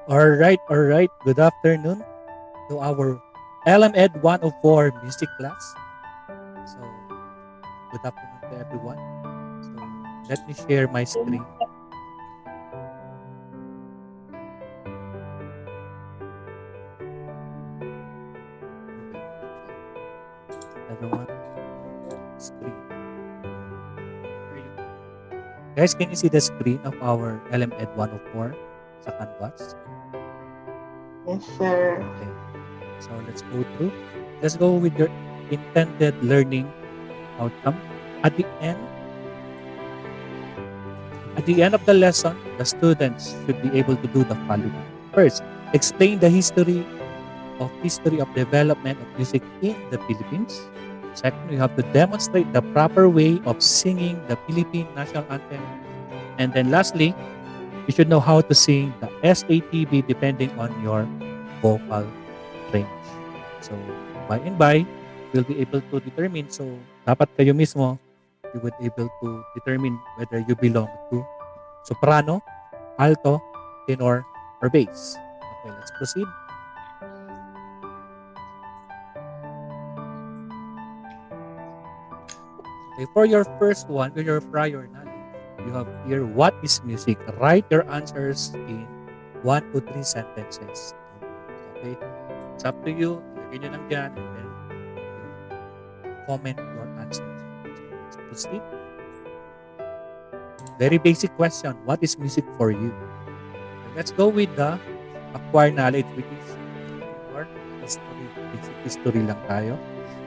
All right. Good afternoon to our LMED 104 music class. So, good afternoon to everyone. So, let me share my screen. Everyone, screen. There you go. Guys, can you see the screen of our LMED 104 sa canvas? Yes, sir. Okay. So, let's go through. Let's go with your intended learning outcome. At the end, At the end of the lesson, the students should be able to do the following. First, explain the history of development of music in the Philippines. Second, you have to demonstrate the proper way of singing the Philippine National Anthem. And then lastly, you should know how to sing the SATB depending on your vocal range. So, by and by, you'll be able to determine. So, dapat kayo mismo, you would able to determine whether you belong to soprano, alto, tenor, or bass. Okay, let's proceed. Okay, for your first one, with your prior knowledge, you have here, what is music? Write your answers in 1 to 3 sentences. Okay, it's up to you. Ilagay nyo lang dyan and then you comment your answers. So, let's proceed. Very basic question. What is music for you? Okay, let's go with the acquired knowledge, which is your history. Basic history lang tayo.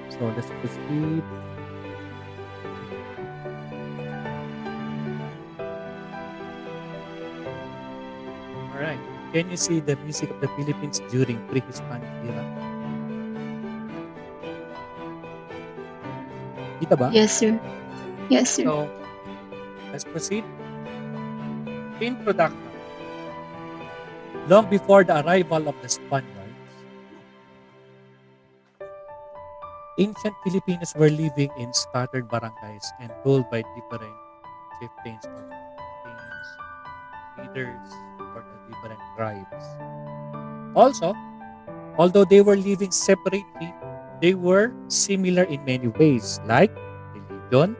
So, let's proceed. Alright. Can you see the music of the Philippines during pre-Hispanic era? Kita ba? Yes, sir. Yes, sir. So, let's proceed. Introduction. Long before the arrival of the Spaniards, ancient Filipinos were living in scattered barangays and ruled by different chieftains or kings, leaders for the different tribes. Also, although they were living separately, they were similar in many ways, like religion,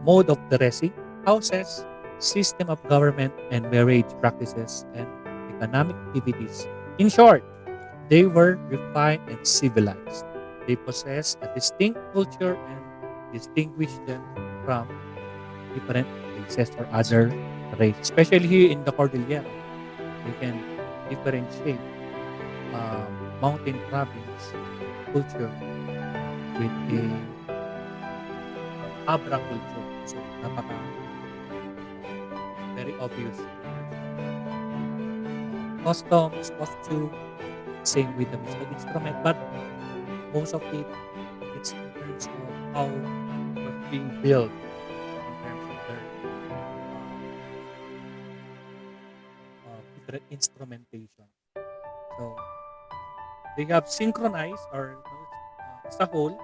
mode of dressing, houses, system of government, and marriage practices and economic activities. In short, they were refined and civilized. They possess a distinct culture and distinguish them from different races or other races. Especially here in the Cordillera, you can differentiate mountain province culture with a Abra culture. So, napaka very obvious. Customs, costume, same with the musical instrument, but most of it, it's in terms of how it was being built in terms of their different instrumentation. So, they have synchronized or as a whole,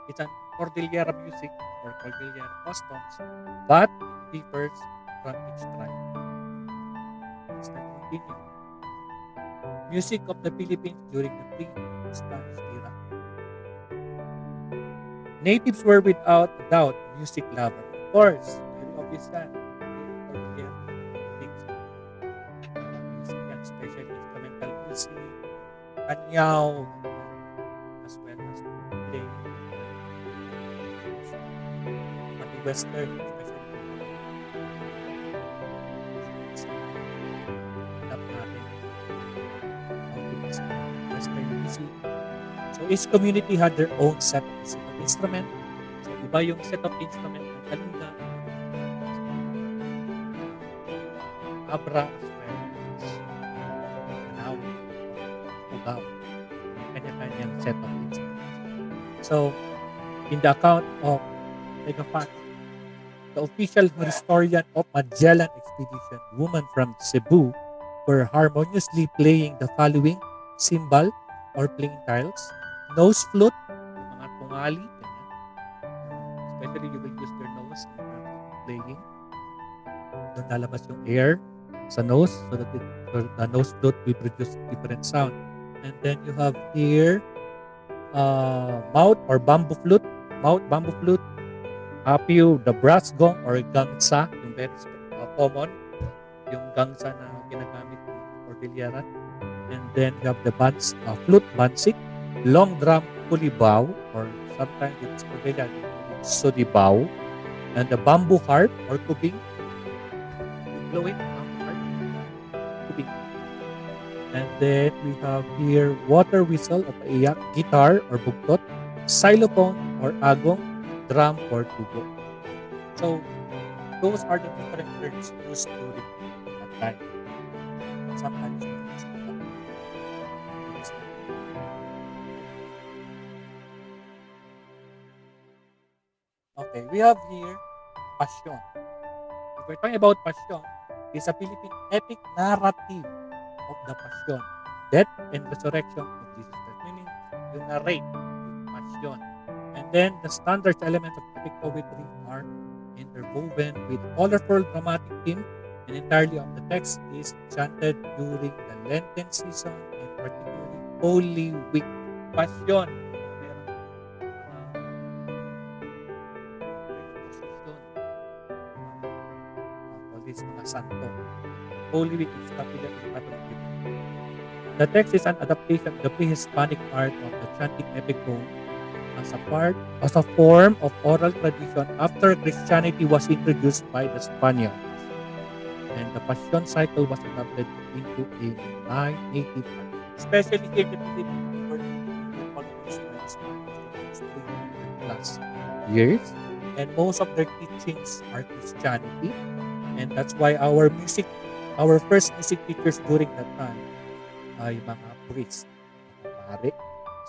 it's an Cordillera music or Cordillera customs, but it differs from each tribe. Let's not continue. Music of the Philippines during the pre-Spanish era. Natives were without doubt music lovers. Of course, very obvious that. Cordillera things. Music yan, especially instrumental music, kanyaw, as well as playing pati western, especially adapt natin how to listen to western music. So each community had their own set of instrument. So iba yung set of instrument ng Kalinga, Abra, as well as Manawi, Ugao. May kanya-kanyang set of instruments. So, in the account of Tagapan, the official historian of Magellan expedition, women from Cebu, were harmoniously playing the following cymbal or playing tiles, nose flute, yung mga tungali, ganyan. Especially you will use your nose in terms of playing. Doon lalabas yung air. sa nose so that the nose flute will produce different sound. And then you have here mouth or bamboo flute. Bamboo flute. Happy the brass gong or gangsa, yung very common, yung gangsa na ginagamit ng Cordilleran. And then you have the flute bansik, long drum kulibaw, or sometimes it's Cordilleran, it's sudibaw, and the bamboo harp or kubing, blowing bamboo harp, kubing. And then we have here water whistle o paiyak, guitar or bugtot, xylophone or agong, drum or tubo. So those are the different terms used during that time. Sometimes we use it. Okay, we have here Passion. If we're talking about Passion, it's a Philippine epic narrative of the Passion, death and resurrection of Jesus Christ. Meaning, you narrate yung Passion. And then, the standard elements of epic poetry are interwoven with colorful dramatic theme, and entirely of the text is chanted during the Lenten season and particularly Holy Week. Passion. Meron procession. All these mga santo. Holy Week is Catholic and Catholic. The text is an adaptation of the pre-Hispanic art of the chanting epic poem as a form of oral tradition after Christianity was introduced by the Spaniards. And the Passion cycle was adapted into a native art. Especially here in the Philippines, where people colonized by the Spaniards for 300 plus years. And most of their teachings are Christianity. And that's why our first music teachers during that time ay mga priest, mga pare.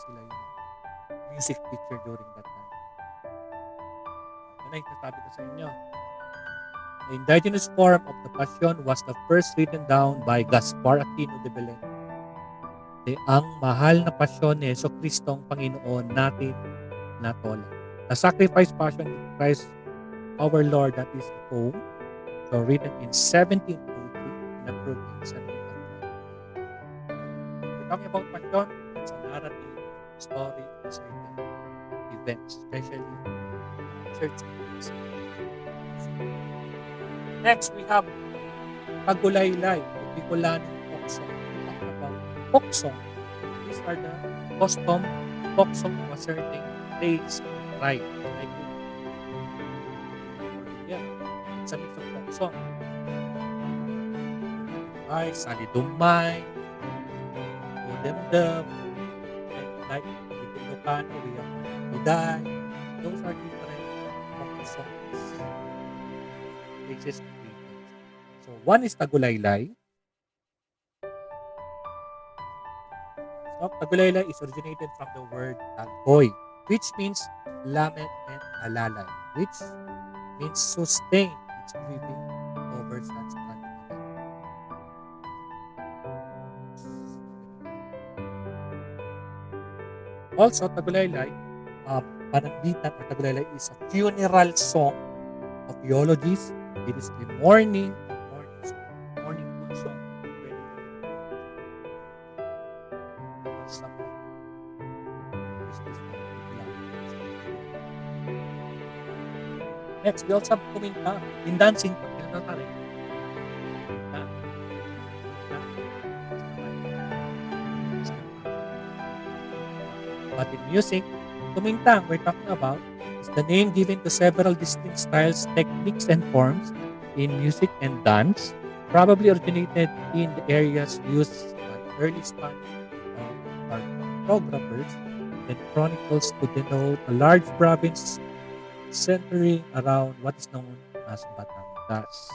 Sila yung music teacher during that time. Ano yung nasabi ko sa inyo? The indigenous form of the Passion was the first written down by Gaspar Aquino de Belen. Ang mahal na pasyon ni Yeso Kristong Panginoon natin na tola. The sacrifice passion of Christ our Lord that is home. So written in 1703 and approved in 1703. We're talking about Passion, it's a narrative, story, certain events, especially church events. Next, we have TAGULAYLAY or BICOLANO folk song. We talk about folk song. These are the custom folk song of a certain place or tribe. Like, yeah, it's a mix of folk song. Ay, Salidumay, Odemdem, and like in Ilocano, we have Biday. Those are different folk songs. Places and regions. So, one is TAGULAYLAY. So, TAGULAYLAY is originated from the word Tagoy, which means lament and alalay, which means sustain its grieving over such tragedy. Also, TAGULAYLAY, panambitan or TAGULAYLAY is a funeral song of eulogies. It is the morning food song. Next, we also have kumintang. In dancing, but in music, kumintang we're talking about is the name given to several distinct styles, techniques, and forms in music and dance, probably originated in the areas used by early Spanish cartographers and chronicles to denote a large province centering around what is known as Batangas.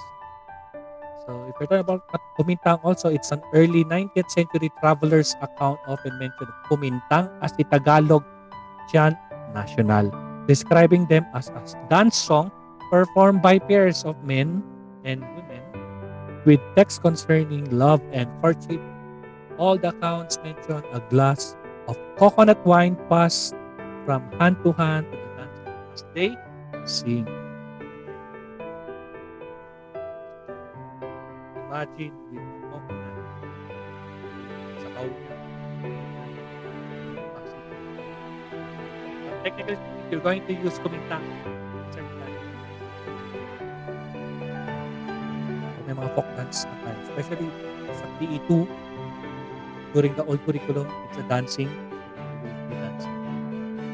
So if we're talking about Kumintang also, it's an early 19th century traveler's account often mentioned Kumintang as the Tagalog chant national, describing them as a dance song performed by pairs of men and women with text concerning love and courtship. All the accounts mention a glass of coconut wine passed from hand to hand to the dancers as they sing. imagine with a coconut sa kaw niya. But technically speaking, you're going to use kumintang. May mga folk dance na tayo. Especially sa PE2, during the old curriculum, it's a dancing. You will be dancing.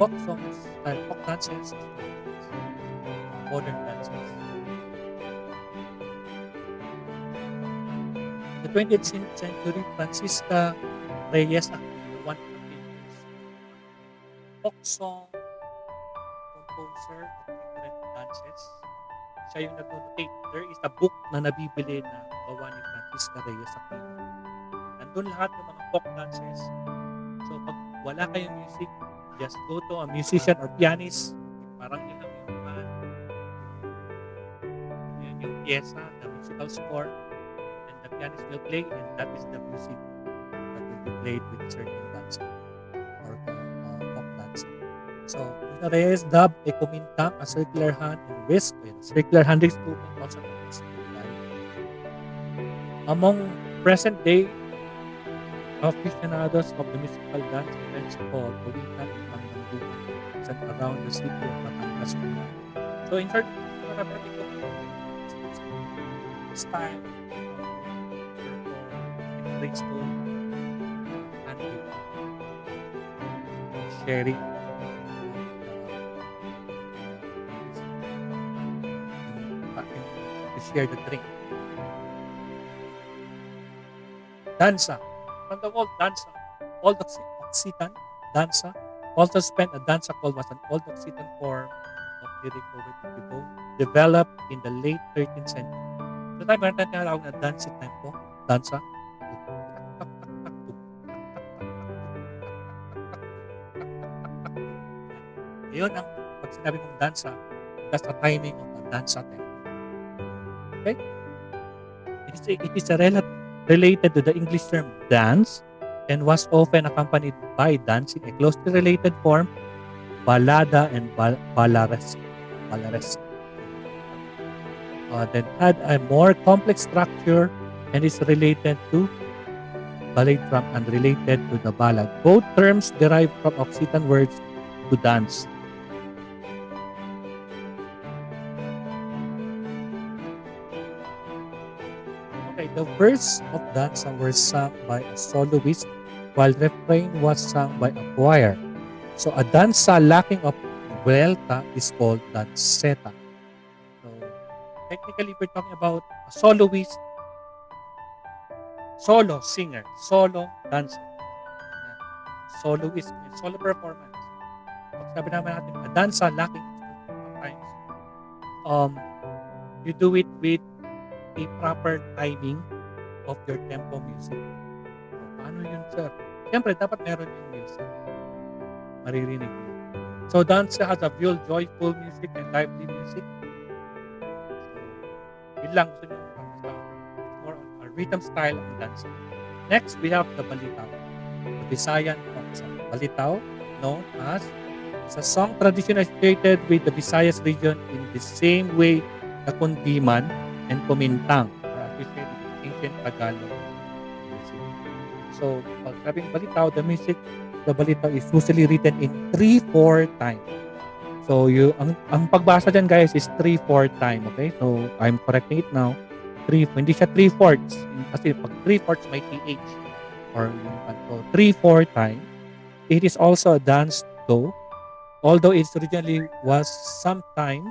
Folk songs, folk dances, modern dances. In the 20th century, Francisca Reyes, one of the famous folk song composer of different dances. Siya yung nag-notate. There is a book na nabibili na gawa ni Francisca Reyes Aquino. Nandun lahat ng mga folk dances. So, pag wala kayong music, just go to a musician or pianist. Parang yun lang yung yun yung pyesa, the musical score, and the pianist will play, and that is the music that will be played with certain dancing or folk dancing. So, Francisca Reyes dubbed a kumintang a circular hand and wrist. Circular hand wrist movement also known as kumintang. Among present-day aficionados of the musical dance events called kumintang in Pangbangugan and around the city of Batangas. So, in short, style in Brixton and sharing to share the drink. Dansa. From the word dansa, Old Occitan, dansa, also spent a dansa called was an Old Occitan form of lyric poetry developed in the late 13th century. So tayo meron tayong tinatawag na dancing tempo, dansa. Yun ang pag sinabi mong dansa, that's the timing of the dansa tempo. Okay? It is related to the English term dance and was often accompanied by dancing, a closely related form, balada and balaresque. Then had a more complex structure and is related to ballet drum and related to the ballad. Both terms derive from Occitan words to dance. Okay, the verse of danza were sung by a soloist while refrain was sung by a choir. So a danza lacking of vuelta is called danceta. So technically, we're talking about a soloist, solo singer, solo dancer, soloist, solo performance. Pag sabi naman natin, a danza lacking sometimes, you do it with a proper timing of your tempo music. So, paano yun, sir? Siyempre, dapat meron yung music. Maririnig mo. So, dance has a real joyful music and lively music. So, yun lang. Gusto nyo, it's more on a rhythm style ang dance. Next, we have the BALITAW. The VISAYAN song. BALITAW, known as, is a song tradition associated with the Visayas region in the same way the kundiman and kumintang are associated with ancient Tagalog music. So, pag sabing BALITAW, the BALITAW is usually written in 3/4 time. So, ang pagbasa dyan, guys, is 3/4 time. Okay? So, I'm correcting it now. Hindi siya 3/4. Kasi pag 3/4 may TH. Or so 3/4 time. It is also a dance though. Although it originally was something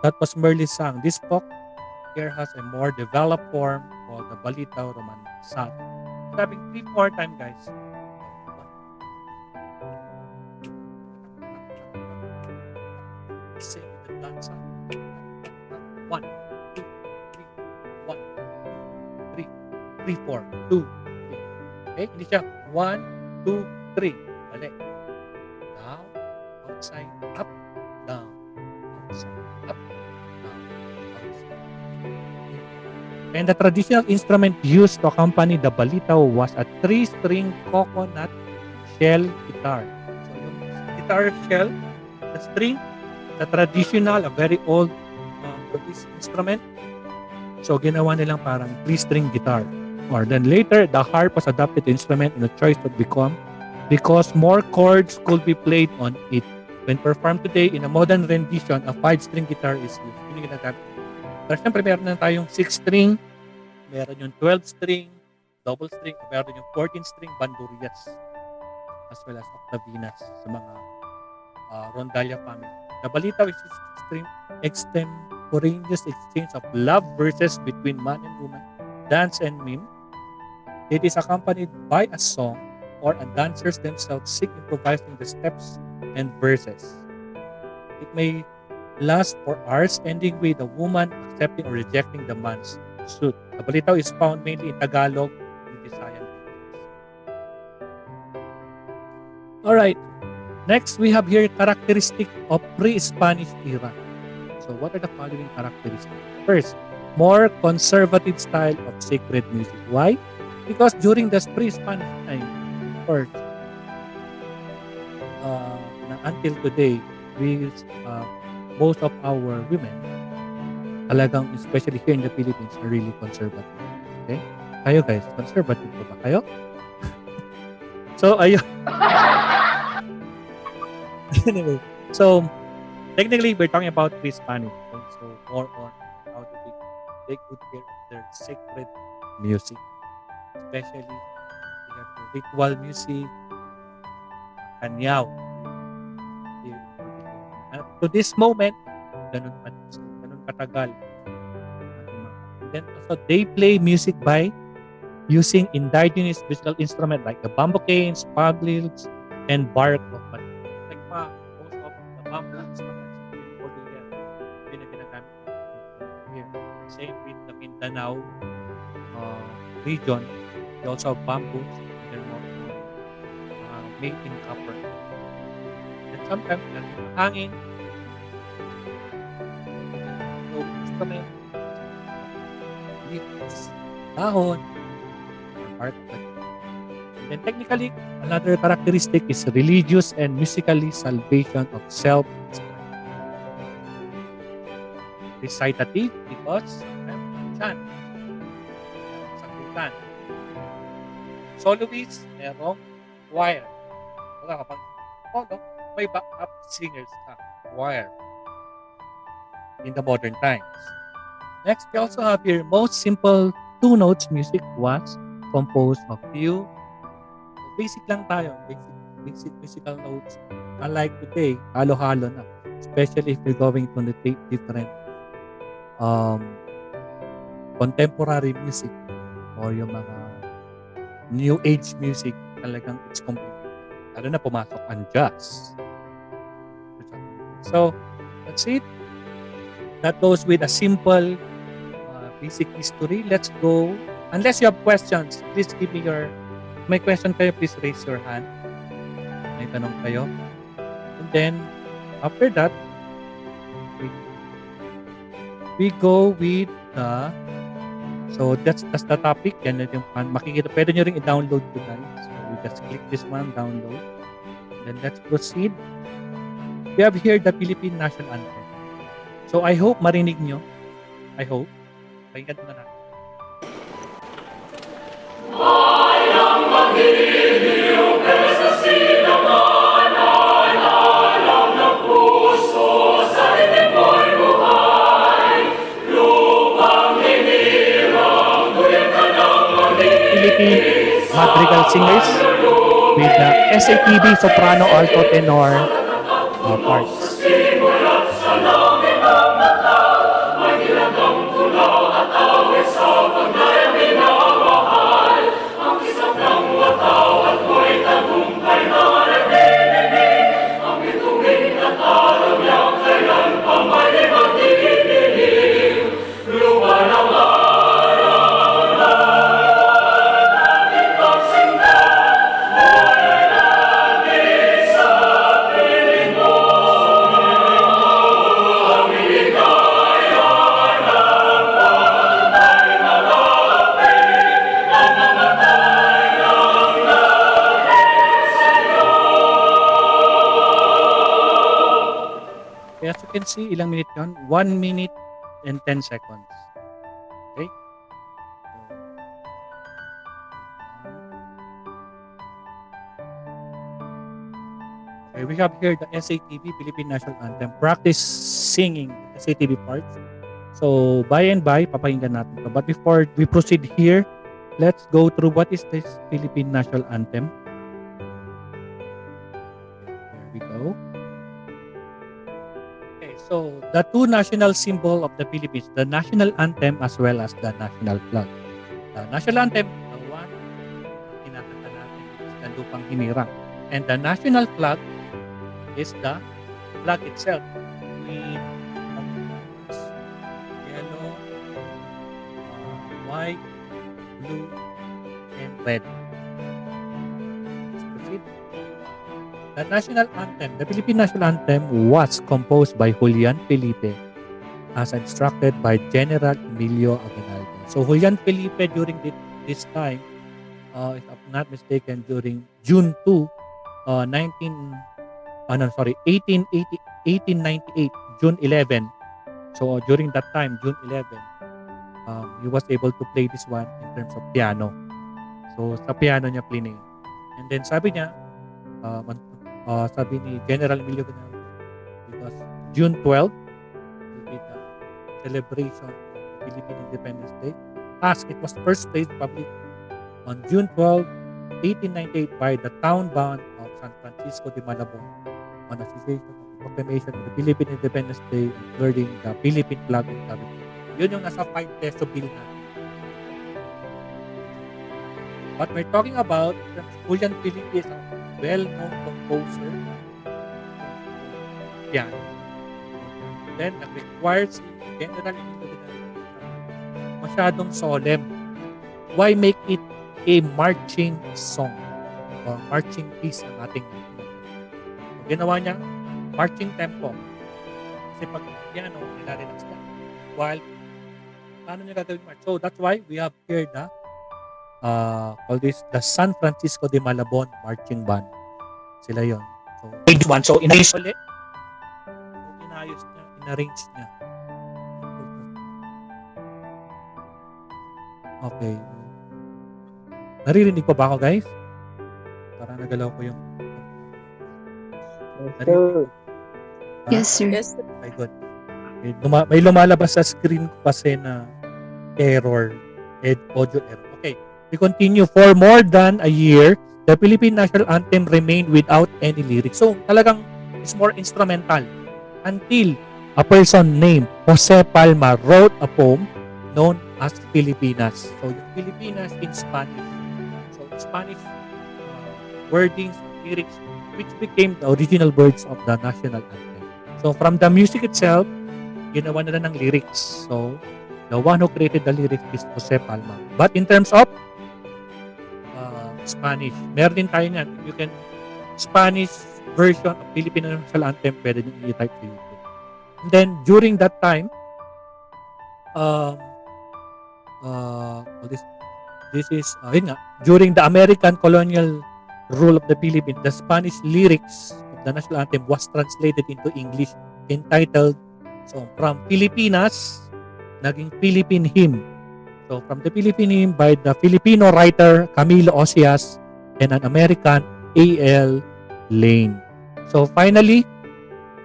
that was merely sung. This folk here has a more developed form called the BALITAW Romansat. Sabing 3/4 time, guys. Sing the danza. 1, 2, 3, 1, 2, 3, 3, 4, 2, 3. Okay? Hindi siya 1, 2, 3. Bali. Down, outside, up, down, outside, up, down, outside. And the traditional instrument used to accompany the BALITAW was a 3-string coconut shell guitar. So yung guitar shell, the string, the traditional, a very old this instrument, So, ginawa nilang parang 3-string guitar. Or then later, the harp was adopted instrument in a choice to become because more chords could be played on it. When performed today in a modern rendition, a 5-string guitar is used. Yun yung ginagamit. Pero syempre, meron na tayong 6-string, meron yung 12-string, double string, meron yung 14-string bandurias, as well as octavinas sa mga rondalla family. The balitaw is extemporaneous exchange of love verses between man and woman, dance and mime. It is accompanied by a song or a dancers themselves sing improvising the steps and verses. It may last for hours, ending with the woman accepting or rejecting the man's suit. The balitaw is found mainly in Tagalog and Visayan. Alright, next we have here characteristic of pre-Spanish era. So what are the following characteristics? First, more conservative style of sacred music. Why? Because during the pre-Spanish time, first, until today, most of our women, talagang especially here in the Philippines, are really conservative. Okay? Kayo guys, conservative po ba kayo? So, ayun. Anyway, so, technically, we're talking about pre-Spanish. Okay? So, more on how to take good care of their sacred music. Especially, we have the ritual music, kanyaw. To this moment, ganun katagal. And then also, they play music by using indigenous musical instruments like the bamboo canes, paglils, and bark of banana. Like most of the bamboo instruments in Cordillera, ginagamit here. Same with the Mindanao region, they also have bamboos. They're more made in copper. And sometimes, hangin, instrument, leaves, dahon, part of it. And technically, another characteristic is religious and musically salvation of self. Recitative because chant, sagutan. Soloist, merong choir. Wala kapag solo, may backup singers sa choir in the modern times. Next, we also have here most simple 2 notes music was composed of few. So basic lang tayo, basic musical notes. Unlike today, halo-halo na. Especially if you're going to take different contemporary music or yung mga new age music, talagang it's complicated. Lalo na pumasok ang jazz. So, that's it. That goes with a simple basic history. Let's go. Unless you have questions, please give me may question kayo, please raise your hand. May tanong kayo. And then, after that, we go with so that's the topic. Yan yung makikita. Pwede nyo rin i-download to guys. So, we just click this one, download. Then let's proceed. We have here the Philippine National Anthem. So, I hope marinig nyo. I hope. Pakinggan mo na natin. Bayang maghihiliw, sa sinaman ay alam ng puso, sa titig mo'y buhay. Lupang hinirang, tuyang ka ng Philippine Madrigal Singers with the SATB Soprano Alto Tenor parts. simulat sa langit ng mata, may nilagang tulaw at awit sa paglayang minamahal. Ang isang ng watawat mo'y tagumpay na nagdidinig, ang bituin at araw niyang kailan pa may di magdidinig. Lupa ng araw na natin pagsinta, mo'y langit sa piling mo. Ang biligaya ng pagpay na lapit, ang mamatay ng lahit sa'yo. As you can see, ilang minute yun? 1 minute and 10 seconds. Okay? Okay, we have here the SATB, Philippine National Anthem. Practice singing the SATB parts. So, by and by, papakinggan natin to. But before we proceed here, let's go through what is this Philippine National Anthem. There we go. Okay, so the two national symbol of the Philippines, the national anthem as well as the national flag. The national anthem, the one na kinakanta natin is the Lupang Hinirang. And the national flag is the flag itself with yellow, white, blue, and red. Let's proceed. The national anthem, the Philippine national anthem was composed by Julian Felipe as instructed by General Emilio Aguinaldo. So Julian Felipe during this time, if I'm not mistaken, during June 2, 1898, June 11. So during that time, June 11, he was able to play this one in terms of piano. So sa piano niya plinay. And then sabi niya, sabi ni General Emilio Aguinaldo, because June 12 will be the celebration of the Philippine Independence Day, as it was first played public on June 12, 1898 by the town band of San Francisco de Malabon on association of the proclamation of the Philippine Independence Day including the Philippine flag and cabinet. Yun yung nasa 5 peso bill natin. What we're talking about, Julian Felipe is a well-known composer piano. Then, nag-require si General Emilio Aguinaldo masyadong solemn. Why make it a marching song or marching piece ang ating so, ginawa niya marching tempo kasi pag piano nilarelax niya while paano niya gagawin march. So that's why we have here the call this the San Francisco de Malabon marching band. Sila yon. So page 1, so inayos ulit, inarrange niya. Okay. Naririnig pa ba ako, guys? Parang nagalaw ko yung... Naririnig? Yes, sir. Yes, sir. Okay, good. May lumalabas sa screen ko kasi na error. Audio error. Okay. We continue. For more than a year, the Philippine National Anthem remained without any lyrics. So, talagang it's more instrumental. Until a person named Jose Palma wrote a poem known as Filipinas. So, yung Filipinas in Spanish. So, Spanish wordings, lyrics, which became the original words of the national anthem. So, from the music itself, ginawa na ng lyrics. So, the one who created the lyrics is Jose Palma. But in terms of Spanish, meron din tayo niyan. You can, Spanish version of Philippine national anthem, pwede nyo i-type sa YouTube. And then, during that time, this is yun nga, during the American colonial rule of the Philippines, the Spanish lyrics of the national anthem was translated into English entitled, so from Filipinas naging Philippine hymn. So from the Philippine hymn by the Filipino writer Camilo Osias and an American A.L. Lane. So finally,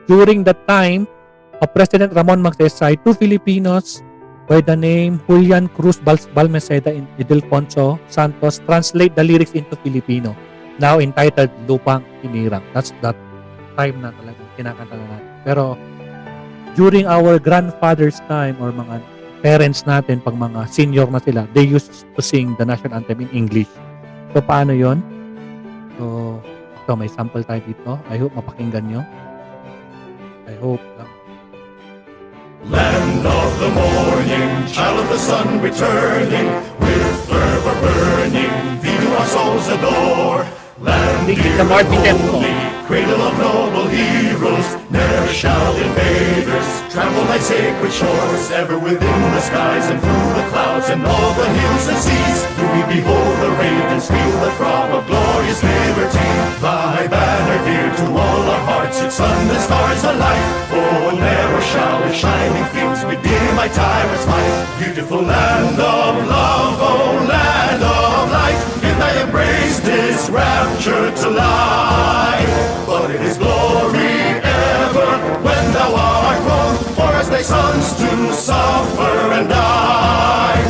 during that time of President Ramon Magsaysay, two Filipinos by the name Julian Cruz Balmaceda and Ildefonso Santos translate the lyrics into Filipino, now entitled Lupang Hinirang. That's that time na talaga kinakanta na natin. Pero during our grandfather's time or mga parents natin, pag mga senior na sila, they used to sing the national anthem in English. So paano yon? So ito, may sample tayo dito. I hope mapakinggan nyo. I hope lang. Land of the morning, child of the sun returning, with fervor burning, thee do our souls adore. Land Think dear the Martin and Tempo. holy, cradle of noble heroes. Never shall invaders trample thy sacred shores. Ever within the skies and through the clouds and all the hills and seas, do we behold the ravens, feel the throb of glorious liberty. Thy banner dear to all our hearts, its sun and stars alike. Oh, never shall its shining flames redeem my tyrant's might. Beautiful land of love, oh land of light, in thy embrace this rapture to lie. But it is glory ever when thou art grown, for as thy sons to suffer and die.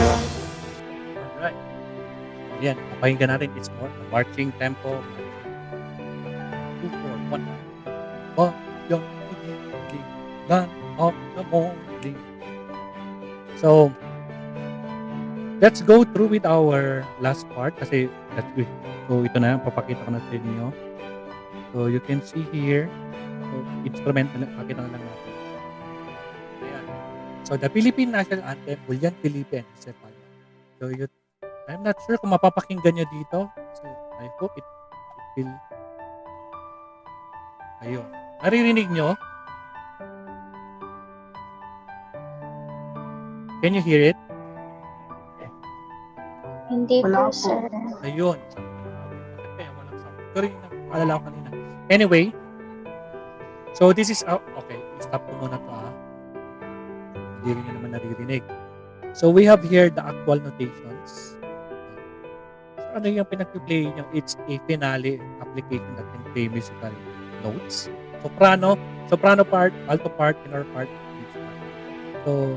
Alright. Yan, napakinggan natin. It's more marching tempo. 2, 4, 1. Bayang magiging land of the morning. So, let's go through with our last part kasi that's it. So, ito na, papakita ko na sa inyo. So, you can see here. So, instrumental, pakita na lang natin. Ayan. So, the Philippine National Anthem, Julian Felipe and Jose Palma. So, I'm not sure kung mapapakinggan nyo dito. So, I hope it will. Ayun. Naririnig nyo? Can you hear it? Hindi Wala po, po. sir. Ayun. Kaya walang sound. Sorry, naalala ko kanina. Anyway, so this is, okay, stop ko muna to Hindi rin nyo naman naririnig. So we have here the actual notations. So ano yung pinag-play nyo? It's a finale application that can play musical notes. Soprano part, alto part, tenor part, bass part. So,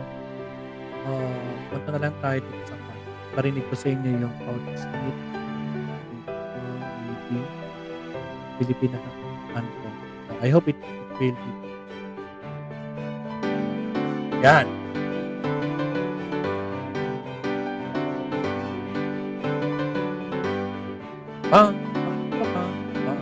punta na lang tayo dito sa part. Parinig ko sa inyo yung outside Philippine Anthem. So, I hope it will be. Yan. Bang, bang, bang, bang.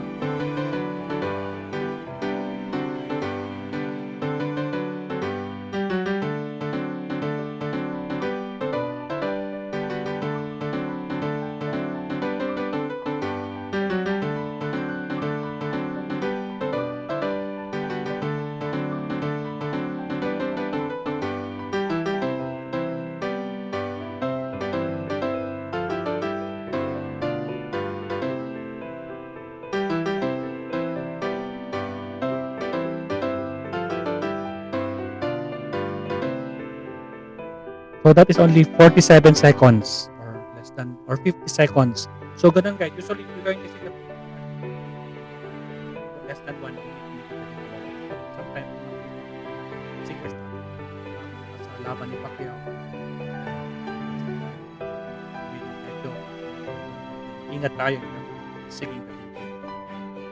So that is only 47 seconds or less than or 50 seconds. So ganun guys, usually we're going to see the less than 1 minute. Sometimes singers sa laban ni Pacquiao. Medyo ingat tayo singing.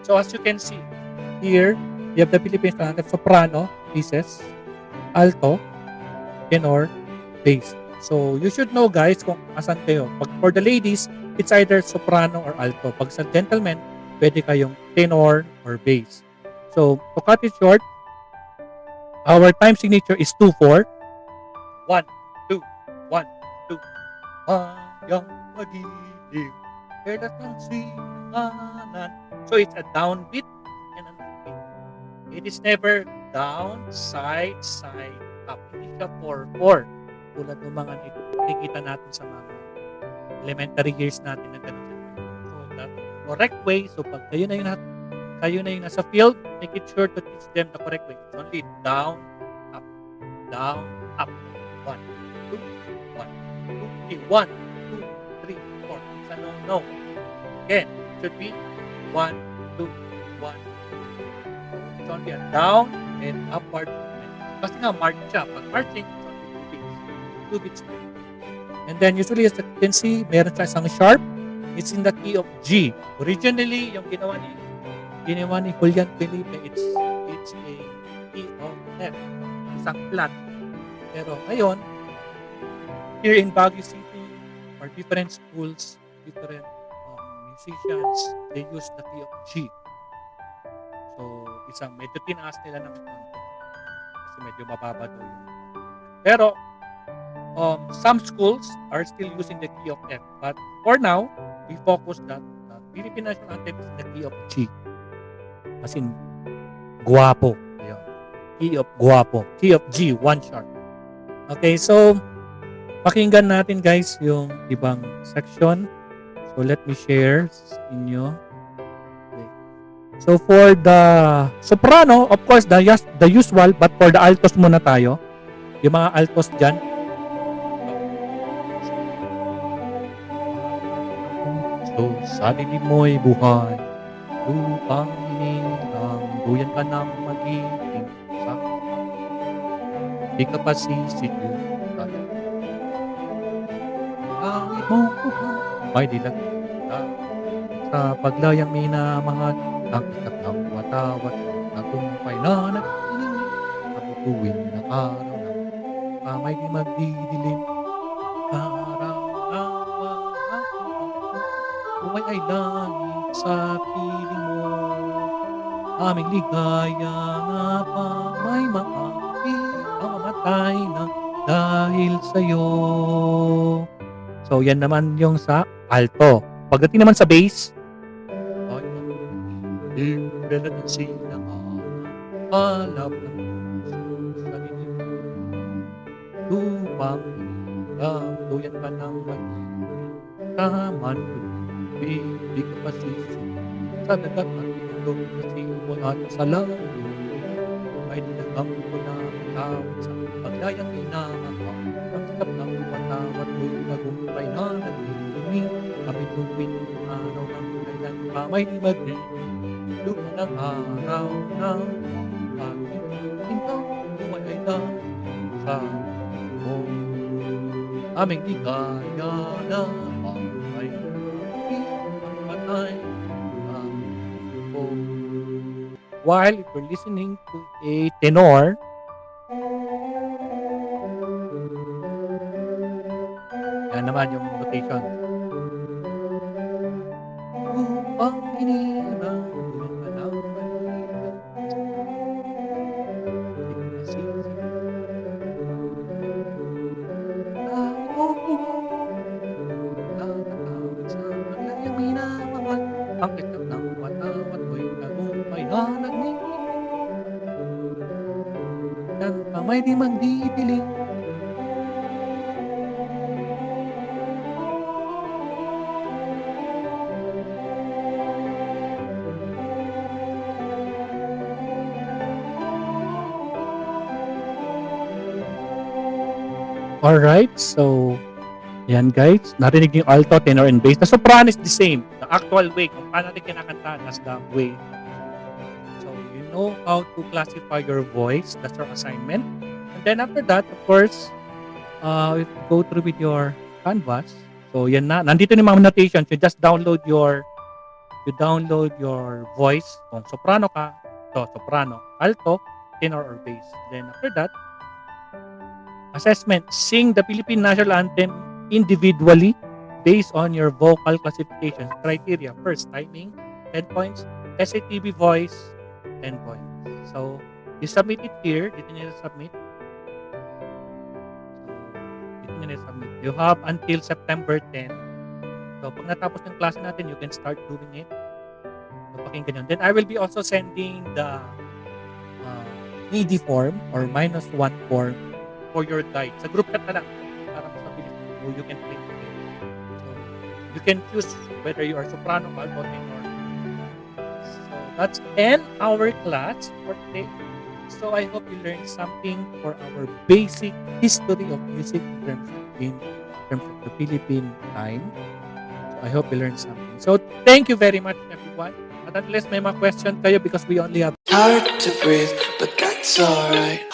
So as you can see here, you have the Philippine standard soprano pieces, alto, tenor, bass. So, you should know guys kung asan kayo. Pag for the ladies, it's either soprano or alto. Pag sa gentlemen, pwede kayong tenor or bass. So, to cut it short, our time signature is 2-4. 1, 2, 1, 2. Bayang magiliw, kailan ang sinanganan. So, it's a downbeat and an upbeat. It is never down, side, up. Hindi siya 4-4. Tulad ng mga nakikita natin sa mga elementary years natin na ganun. So, the correct way, so pag kayo na yung nasa field, make it sure to teach them the correct way. It's only down, up, down, up. 1, 2, 1, 2, 3, 1, 2, 3, 4. It's a no. Again, it should be 1, 2, 1. So, it's only a down and upward movement. Kasi nga, march siya. Pag marching, 2 beats. And then usually as you can see, meron siya isang sharp. It's in the key of G. Originally, yung ginawa ni Julian Felipe, it's a key of F. Isang flat. Pero ngayon, here in Baguio City, or different schools, different musicians, they use the key of G. So, isang medyo tinaas nila ng konti. Kasi medyo mababa daw yun. Pero, some schools are still using the key of F. But for now, we focus that the Philippine National Anthem is the key of G. As in, guwapo. Ayun. Key of guwapo. Key of G, 1 sharp. Okay, so pakinggan natin guys yung ibang section. So let me share sa inyo. Okay. So for the soprano, of course, the usual, but for the altos muna tayo. Yung mga altos dyan. So, sa dilim mo'y buhay, lupang inilang, duyan ka ng magiging sa di ka pa sisigutan. Langit mo buhay, may dilag ka, sa paglayang minamahal, ang ikat ng watawat, nagumpay na nagtinig, kabutuin ng araw na may di magdidilim, buhay ay langit sa piling mo. Aming ligaya nga pa may maaari ang mamatay na dahil sa'yo. So, yan naman yung sa alto. Pagdating naman sa bass, ay bela ng sinangan, alap ng puso sa dilim. Lupang ilang, duyan ka ng magiging taman ko. Di ka pa sisi sa dagat at ilog sa simoy at sa lalo. Ay dinagam ko na matawad sa paglayang inamakaw. Ang sikap ng matawad mo'y nagumpay na naglilimi. Kapit tuwin ng araw ng kailan pa may di magiging. Luma ng araw ng aking pintaw. Buhay ay lang sa mo. Aming ligaya na ay while if you're listening to a tenor, yan naman yung notation. Upang inilang, duyan ka ng malilang, di ka masisi. Nakatawad sa paglayang minamahal, ang kitap ng watawat mo'y tagumpay na nagnilig. Yan pa may di magdidiling. Alright, so yan guys, narinig yung alto, tenor, and bass. The soprano is the same. The actual way, kung paano natin kinakanta, that's the way. So you know how to classify your voice. That's your assignment. And then after that, of course, if you go through with your canvas. So yan na. Nandito na yung mga notations. You just download your voice. Kung soprano ka, so soprano, alto, tenor, or bass. Then after that, assessment. Sing the Philippine National Anthem individually based on your vocal classification criteria. First, timing, 10 points. SATB voice, 10 points. So, you submit it here. Dito nyo submit. You have until September 10. So, pag natapos yung klase natin, you can start doing it. So, pakinggan yun. Then, I will be also sending the needy form or -1 form for your guide. Sa group chat na lang para masabilis mo, you can play it. So, you can choose whether you are soprano, alto, tenor. So, that's end our class for today. So, I hope you learned something for our basic history of music in terms of the Philippine time. So, I hope you learned something. So, thank you very much, everyone. At unless may mga question kayo because we only have hard to breathe, but that's alright.